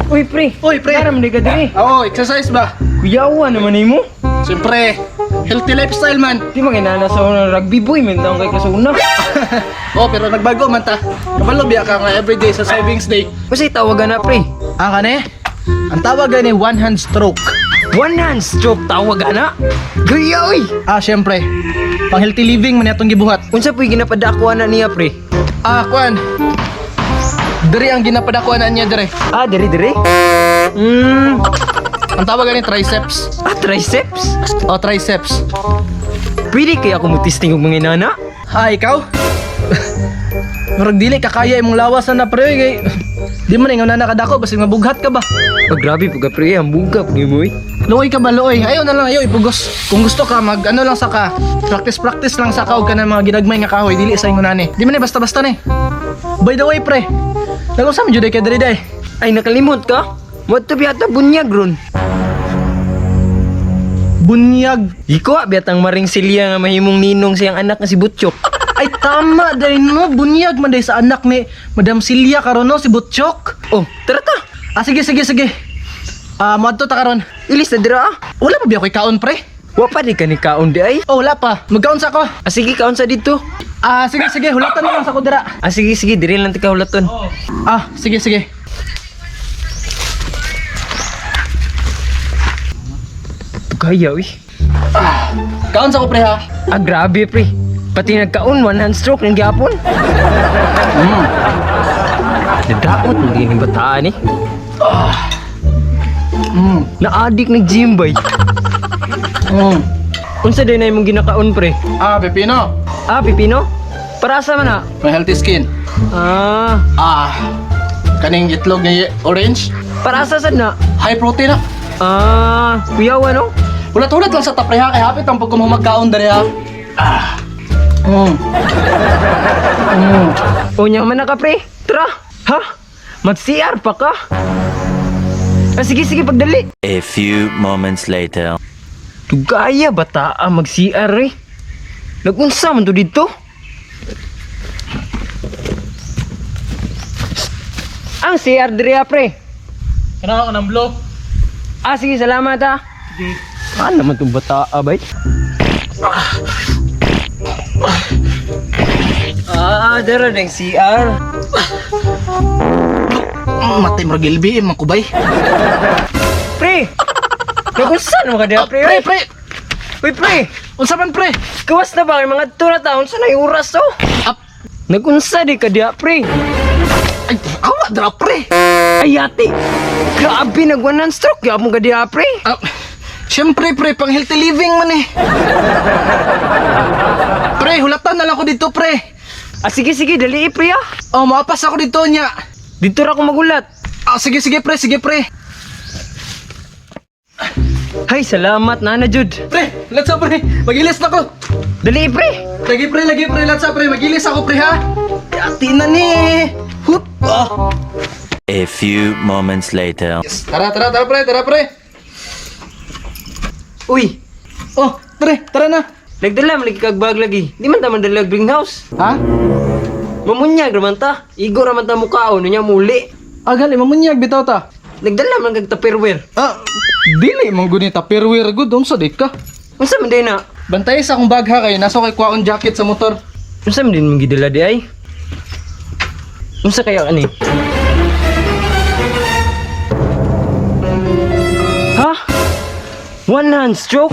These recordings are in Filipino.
Uy, pre. Uy, pre. Karam di ka diri. Oo, exercise ba? Kuyawa naman mo. Siyempre, healthy lifestyle man. Di manginana sa unang rugby boy, mentang kay kasuna. Oh, pero nagbago man ta. Kabalo biya ka nga everyday sa savings day. Kasi tawagan na, pre. Ang kane? Ang tawag ni one hand stroke. One hand stroke tawagan na. Gaya, uy. Siyempre. Pang healthy living man itong gibuhat. Unsa po'y ginapadakuan na niya, pre? Kuan. Diri ang ginapadakuanan niya dire. Diri. Ang tawag ni triceps. Triceps? O triceps. Pwede kaya ako mutisting og mga inana? Ikaw? Murag dili ka kaya imong lawasan na pre kay di man ingon na nakadako basta mabughat ka ba? Grabe po ka, pre. Ang buga po mo, eh. Luoy ka ba luoy? Ayaw na lang ayaw ipugos. Kung gusto ka mag ano lang sa ka. Practice lang sa ka og kana mga ginagmay nga kahoy dili sa ingon ni. Di man basta-basta ni. By the way pre. Nagusam jud kay diri day. Ay, nakalimot ka? What to biyata bunyag ron? Bunyag. Iko, biyatang maring silya nga mahimong ninong siyang anak nga si Butchok. Ay tama dahil no bunyag man day sa anak ni Madam Celia karon no si Butchok. Oh, tara ta. Sige. Madto ta karon. Ilis na dira, ah. Wala pa biya koy kaon pre? Wa pa di ka ni kaon di ay. Oh wala pa. Magkaon sa ko. Sige, kaon sa dito. Sige, hulatan na lang sa ko dira. Sige, diri lang ti ka hulaton. Sige. Kaya, uy. Kaon sa ko pre ha. Grabe, pre. Pati nagkaon, one hand stroke ng gyapon. Nadaot, hindi ni bataan, eh. Na-addict ng gym, bay. Unsa din na imong ginakaon, pre? Pepino. Pipino? Para sa man na? May healthy skin. Kaning itlog ni orange. Para sa sad na? High protein na. Kuyaw, ano? Ulat-ulat lang sa tapre ha. Kay hapit ang pag magkaon dari ha. Unya man na ka, pre. Tara. Ha? Mag-CR pa ka? Sige, pagdali. A few moments later. Tugaya bata mag-CR, eh. Nagunsa man to dito? Ang CR diri, pre. Kana ko ng blow. Sige, salamat, ha. Sige. Ano naman itong bata, bay? Dara ng CR. Matay maragilbi makubay. Pre! Nagunsa naman ka diya, pre? Pre. Uy, pre! Unsa man pre? Kawas na ba? Mga tuna taon sa na oras, oh? Nagunsa di ka diya, pre? Ay, awa dra pre. Ay, ate! Grabe, nag-one hand stroke. Kaya mo ka diya, pre? Siyempre pre, pang healthy living man eh. Pre, hulatan na lang ko dito pre. Sige, dali, pre, ah. Maapas ako dito niya. Dito ra ako magulat. Sige pre. Hay, salamat, Nana Jud. Pre, let's up pre. Magilis na ko. Dali, pre. Lagi pre, let's up pre. Magilis ako pre ha. Ati na ni. Hup. A few moments later. Yes. Tara pre. Uy, Pre, tara na. nagdala malagi kag bag lagi. Di man ta man dalag greenhouse. Ha? Mamunyag raman ta. Igo raman ta mukhaon niya muli. Gali, mamunyag bitaw ta. Nagdala man kag tupperware. Dili mong gunita perwir good unsa di ka. Unsa man din na? Bantay sa akong bag ha kay nasa kay kwaon jacket sa motor. Unsa man din mong gidala di ay? Unsa kaya ani? Ha? One hand stroke?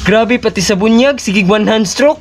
Grabe pati sa bunyag, sige one hand stroke.